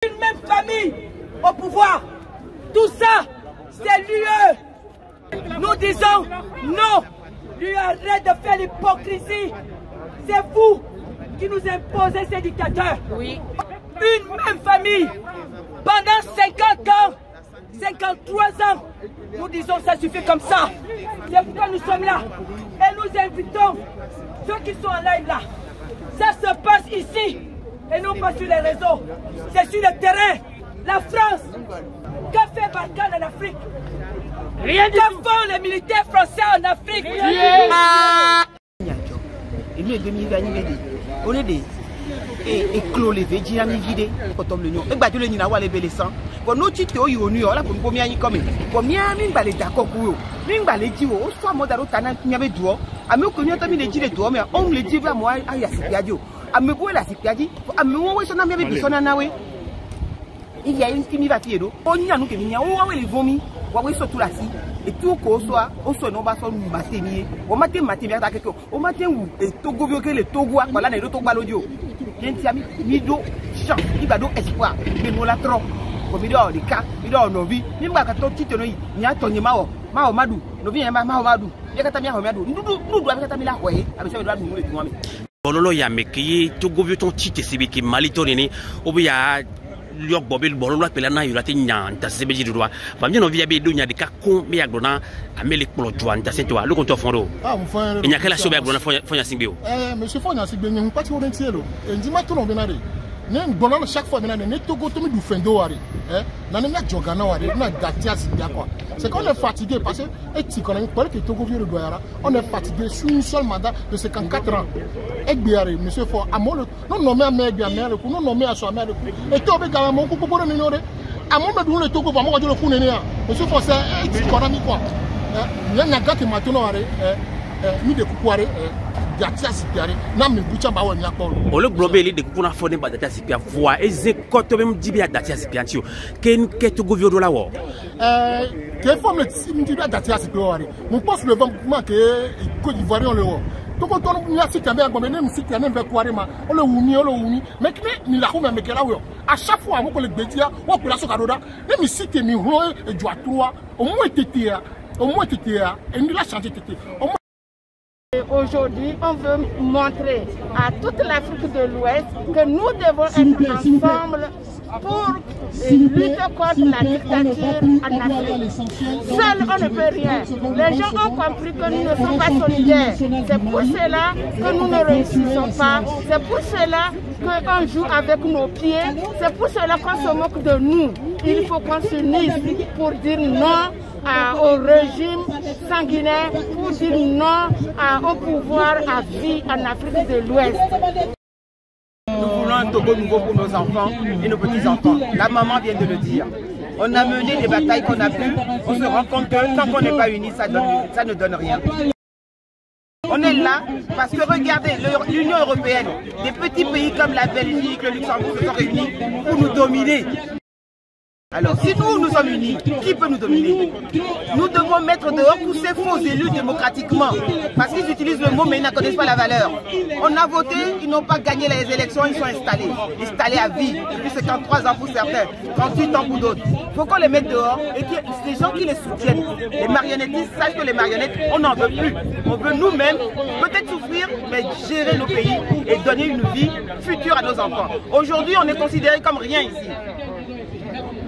Une même famille au pouvoir. Tout ça, c'est l'UE. Nous disons non. L'UE arrête de faire l'hypocrisie. C'est vous qui nous imposez ces dictateurs. Oui. Une même famille. Pendant 50 ans, 53 ans, nous disons ça suffit comme ça. C'est pourquoi nous sommes là. Et nous invitons ceux qui sont en live là. Ça se passe ici et non pas sur les réseaux. C'est sur le terrain. La France, qu'a fait Barkhane en Afrique? Rien du tout. Que font les militaires français en Afrique? Et clos les vêtements vidés quand on le nous et bah tu le nina wa les belesans pour nous tu te o yonu là pour combien y comme combien min ba les d'accord pour min ba les dit o soit modaro tana nyabe duo ame ko nyata mi le dit les duo mais on le dit va moi aya sipiadio ame bo la sipiadi ame wo we so na me bi so na nawe il y a une qui mi va fiedo on nya nous que mi nya o wa we les vomi wa we so tout là si et tout ko soit on so no ba so matemi o matin ta quelque o matin où et togo que le togo a là ne to gba lodio Yentiami, Mido, Champ, Ibado, Espoir, mais la trop. Comme il y a des cas, il y a nos vies, il y a un titre, il y a Tony Mao, Mao Madou, nous vient Mao Madou, il y a Katamia Madou, nous doivons être là, oui, avec ça, nous devons nous. Bololo ya meki to govio ton tite sibiki malito nini obi ya liok bobil bololo pela na yurate nyanta sebeji droit famille no via be dunya de kakon me yagbona ameli polo joanta c'est toi le compte fondo il y a quelle chose yagbona fonya simbio monsieur fonya simbio ni parti orientielo e ndima to no benare ne bonalo chaque fois benare ne to go to mi du fendo wari na ne na jogana wari na datia sibia quoi c'est qu'on est fatigué parce que et qu'on a parlé que Togo vient de Douala on est fatigué sur un seul mandat de 54 ans et bien monsieur faut amolo non nommé à mère bien mère non nommé à soi mère et toi ben quand mon couple pour le minorer à mon bedou le Togo va moi dire le coup néné monsieur faut c'est et qu'on a mis quoi il y a un gars qui m'a tourné ni de coupoiré datia sipiare na me bucha ba wonya ko o le globeli de kuna fone ba datia sipia voix et koto même dibia datia sipiantio ken keto govio do la wo que forme le dibia datia sipiare mon poste le vent que Côte d'Ivoire le wo to ko to ni asita be agbo me nem sita nem be kware ma o le wuni mais ni la ko me kela wo à chaque fois mo ko le gbetia wo kula so kadoda nem sita mi ho e jo atroa o mo tetea et ni la changer tete. Aujourd'hui, on veut montrer à toute l'Afrique de l'Ouest que nous devons être ensemble pour lutter contre la dictature en Afrique. Seul, on ne peut rien. Les gens ont compris que nous ne sommes pas solidaires. C'est pour cela que nous ne réussissons pas. C'est pour cela qu'on joue avec nos pieds. C'est pour cela qu'on se moque de nous. Il faut qu'on s'unisse pour dire non au régime sanguinaire, pour dire non au pouvoir à vie en Afrique de l'Ouest. Nous voulons un Togo nouveau pour nos enfants et nos petits-enfants. La maman vient de le dire. On a mené les batailles qu'on a pu. On se rend compte que tant qu'on n'est pas unis, ça ne donne rien. On est là parce que regardez, l'Union européenne, des petits pays comme la Belgique, le Luxembourg se sont réunis pour nous dominer. Alors, si nous sommes unis, qui peut nous dominer? Nous devons mettre dehors tous ces faux élus démocratiquement. Parce qu'ils utilisent le mot mais ils n'en connaissent pas la valeur. On a voté, ils n'ont pas gagné les élections, ils sont installés à vie. Depuis 53 ans pour certains, 38 ans pour d'autres. Il faut qu'on les mette dehors et que les gens qui les soutiennent, les marionnettistes, sachent que les marionnettes, on n'en veut plus. On veut nous-mêmes peut-être souffrir, mais gérer nos pays et donner une vie future à nos enfants. Aujourd'hui, on est considéré comme rien ici.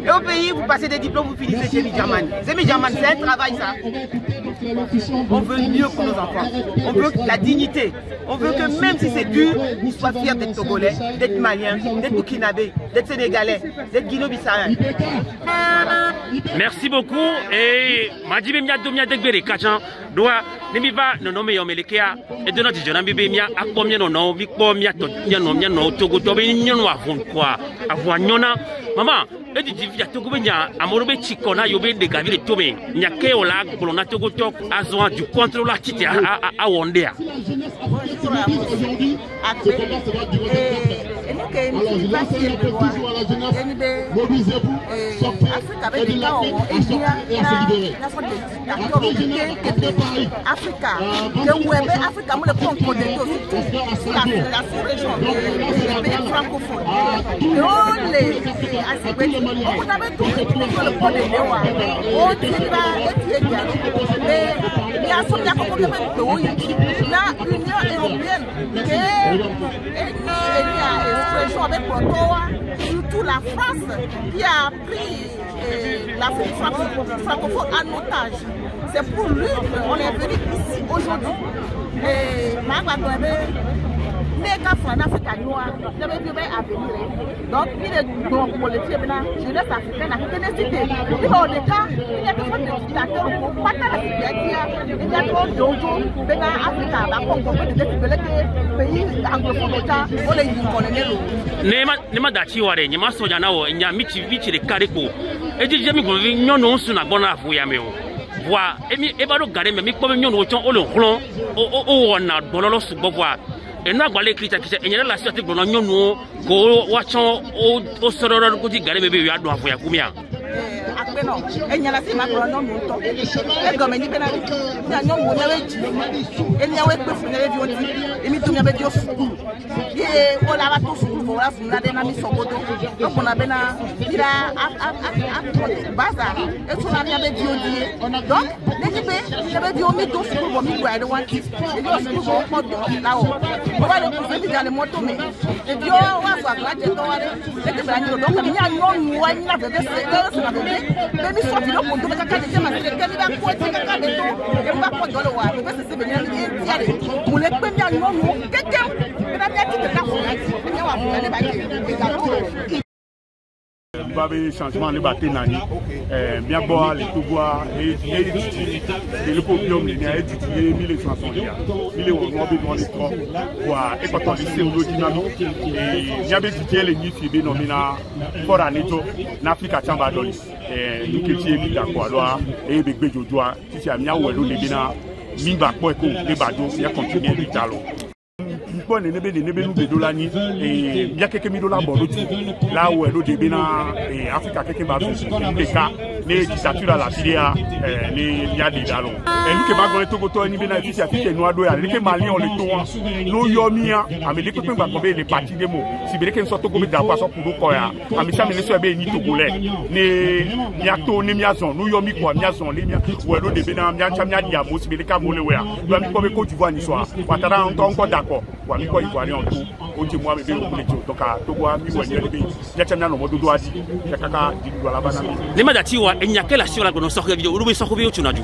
Et au pays, vous passez des diplômes, vous finissez chez Midjaman. C'est Midjaman, c'est un travail ça. On veut mieux pour nos enfants. On veut la dignité. On veut que même si c'est dur, ils soient fiers d'être Togolais, d'être Maliens, d'être Burkinabés, d'être Sénégalais, d'être Guinéo-Bissauens. Merci beaucoup. Et Madjibé Mia Domia Degbere Kachan doit Nemiva no me yomelekea et de notre jeune bébé Mia a combien non mi pomia to mia no Togo to be nyano avon quoi avoir nyona maman et dit via Togo benya amorobe chikona yobe de gavile tome nyake ola bolona Togo tok azwa du contrôle la tite à Wondea. Et nous, qui passons le roi, Afrique avec des gens, il y a Africa, que vous avez Africa, nous le prenons pour des choses, la sous-région, les pays francophones. Donc, on avait tout le pont de Léoua, on tire mais il y a son la Union européenne qui est expression avec Portoa, surtout la France qui a pris l'Afrique francophone en otage. C'est pour lui qu'on est venu ici aujourd'hui. Et les cas en Afrique noire, je vais dire à venir. Donc, il est donc pour les jeunesse africaine, la ténécité. Il y a des cas, il y a des fois des dictateurs pour pas la filière, il y a trop d'autres, mais dans l'Afrique, la Congo, les pays anglophones, on les dit Nema dachi ware nyama soja na wo nya michi le kareko eji jemi go nyono nsu na gbona afu ya me o wa emi e ba do gare me mi po nyono o chon o lo hlon o wona bololo su gbogwa enu agbale krita kise enyere la siati gbona nyono ko wa chon o sororo ko ti gare me be wi adu afu ya kumia akpeno enyala si ma gbona nyono to e go me ni bena ni nyono wo na weji eni awe pe fu na we bi oti emi to nya be di ofu ye o la ba to fu voilà vous n'avez pas mis son godo donc on a bien il a bazar et on a bien dit donc l'équipe j'avais dit on met tout sur le micro et one kiss et puis on se trouve là-haut on va le pousser dans les motos mais et puis on va voir là j'ai donc l'équipe là donc il y a non moi il a fait c'est ça mais mi sorti le compte de caca de ma c'est qu'elle va quoi de caca de tout et on va pas dans le wa mais c'est venir y aller pour les premiers non quelqu'un mais la bien qui te la Babe changement les bâtés nani bien boire les tout boire et le copium il y a étudié 1500 dia 1000 euros besoin de trop voir et quand on dit c'est au dynamique et il y a étudié les nifi be nomina for anito n'Africa chamba dolis nous que tu es d'accord alors et be jojoa ti amia wo lo le bina mi ba po ko le bado ya continuer vitalo bon ne be nous bedolani et bien quelques $1000 bon là où elle de bina et Africa quelques ba des cas les dictatures à la filière les il y a des dalons et nous que ba go Togo to ni bina ici Afrique noir do ya les Mali on le to no yomia ameli ko ba ko be les partis de mo si be que so Togo me da so pour ko ya amisa me so be ni togolais ne yato ne miazon no yomi ko miazon le mia wo do de bina mia chamia dia mo si be ka mo le we ya do mi ko be Côte d'Ivoire ni so watara on encore d'accord wami ko ivoirien tout on dit moi me be ko le donc Togo mi woni le bi ya chamia no mo do adi ya kaka di do la bana le madati wa enya kela sur la gono sokwe video urubi sokwe tunaju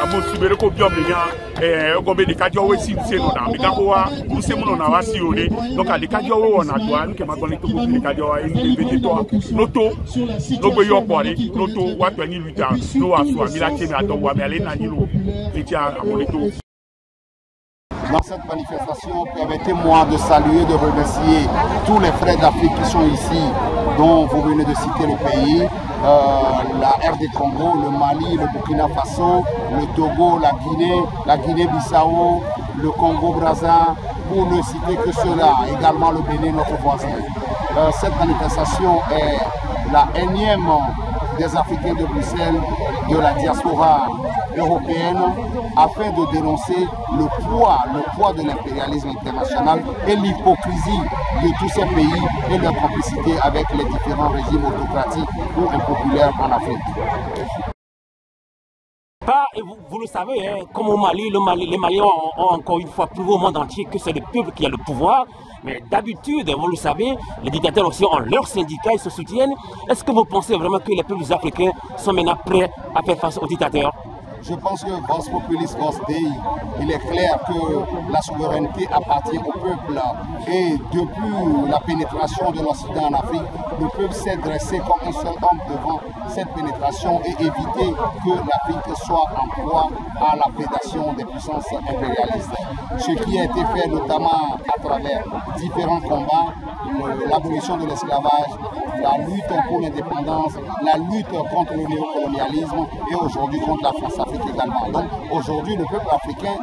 amo sibere ko biom nya go be de kajo we si se no na mi ka ko wa ku se mo na wa si ore donc de kajo we wona do an ke ma go le to ko de kajo wa e be de to loto no gbe yo pore loto wa 28 ans no wa so ami la che mi adon wa mi ale na ni lo e ti amo le to. Dans cette manifestation, permettez-moi de saluer, de remercier tous les frères d'Afrique qui sont ici, dont vous venez de citer le pays, la RD Congo, le Mali, le Burkina Faso, le Togo, la Guinée-Bissau, le Congo-Brazza, pour ne citer que cela, également le Bénin, notre voisin. Cette manifestation est la énième des Africains de Bruxelles, de la diaspora européenne, afin de dénoncer le poids de l'impérialisme international et l'hypocrisie de tous ces pays et leur complicité avec les différents régimes autocratiques ou impopulaires en Afrique. Vous le savez, hein, comme au Mali, les Maliens ont encore une fois prouvé au monde entier que c'est le peuple qui a le pouvoir. Mais d'habitude, vous le savez, les dictateurs aussi ont leurs syndicats, ils se soutiennent. Est-ce que vous pensez vraiment que les peuples africains sont maintenant prêts à faire face aux dictateurs? Je pense que Vos Populis Vos Dei, il est clair que la souveraineté appartient au peuple et depuis la pénétration de l'Occident en Afrique, le peuple s'est dressé comme un seul homme devant cette pénétration et éviter que l'Afrique soit en proie à la prédation des puissances impérialistes. Ce qui a été fait notamment à travers différents combats, l'abolition de l'esclavage, la lutte pour l'indépendance, la lutte contre le néocolonialisme et aujourd'hui contre la France-Afrique également. Donc aujourd'hui, le peuple africain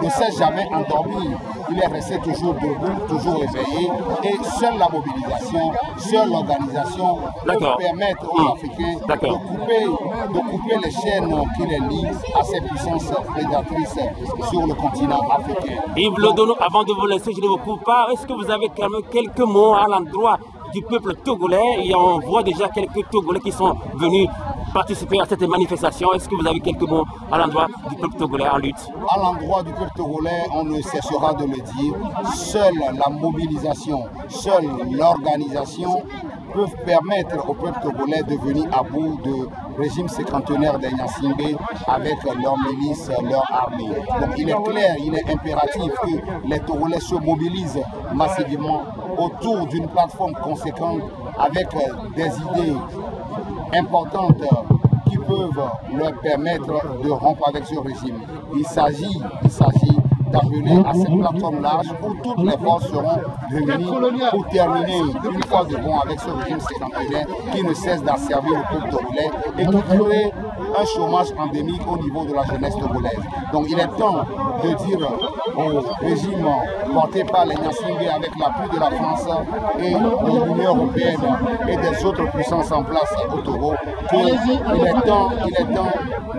ne s'est jamais endormi il est resté toujours debout, toujours éveillé. Et seule la mobilisation, seule l'organisation peut permettre aux Africains de couper les chaînes qui les lient à ces puissances prédatrices sur le continent africain. Yves Lodono, avant de vous laisser, je ne vous coupe pas. Est-ce que vous avez quand même quelques mots à l'endroit du peuple togolais? Et on voit déjà quelques Togolais qui sont venus participer à cette manifestation. Est-ce que vous avez quelques mots à l'endroit du peuple togolais en lutte? À l'endroit du peuple togolais, on ne cessera de le dire, seule la mobilisation, seule l'organisation peuvent permettre au peuple togolais de venir à bout du régime séquantenaire des Gnassingbé avec leurs milices, leur armée. Donc il est clair, il est impératif que les Togolais se mobilisent massivement autour d'une plateforme conséquente avec des idées importantes qui peuvent leur permettre de rompre avec ce régime. Il s'agit d'appeler à cette plateforme large où toutes les forces seront réunies pour terminer une fois de bon avec ce régime séquantenaire qui ne cesse d'asservir le peuple togolais et qui crée un chômage endémique au niveau de la jeunesse togolaise. Donc il est temps de dire au régime porté par les Gnassingbé avec l'appui de la France et de l'Union européenne et des autres puissances en place au Togo qu'il est temps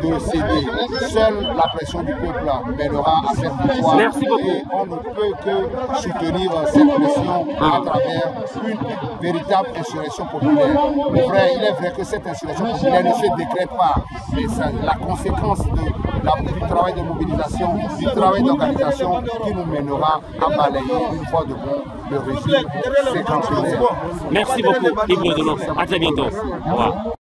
de céder. Seule la pression du peuple mènera à cette victoire. Merci beaucoup. Et on ne peut que soutenir cette pression à travers une véritable insurrection populaire. Mais vrai, il est vrai que cette insurrection populaire ne se décrète pas, mais c'est la conséquence du travail de mobilisation, du travail d'organisation qui nous mènera à balayer une fois de bon le régime séquantenaire. Merci beaucoup, Yves Lodono. À très bientôt. Au revoir.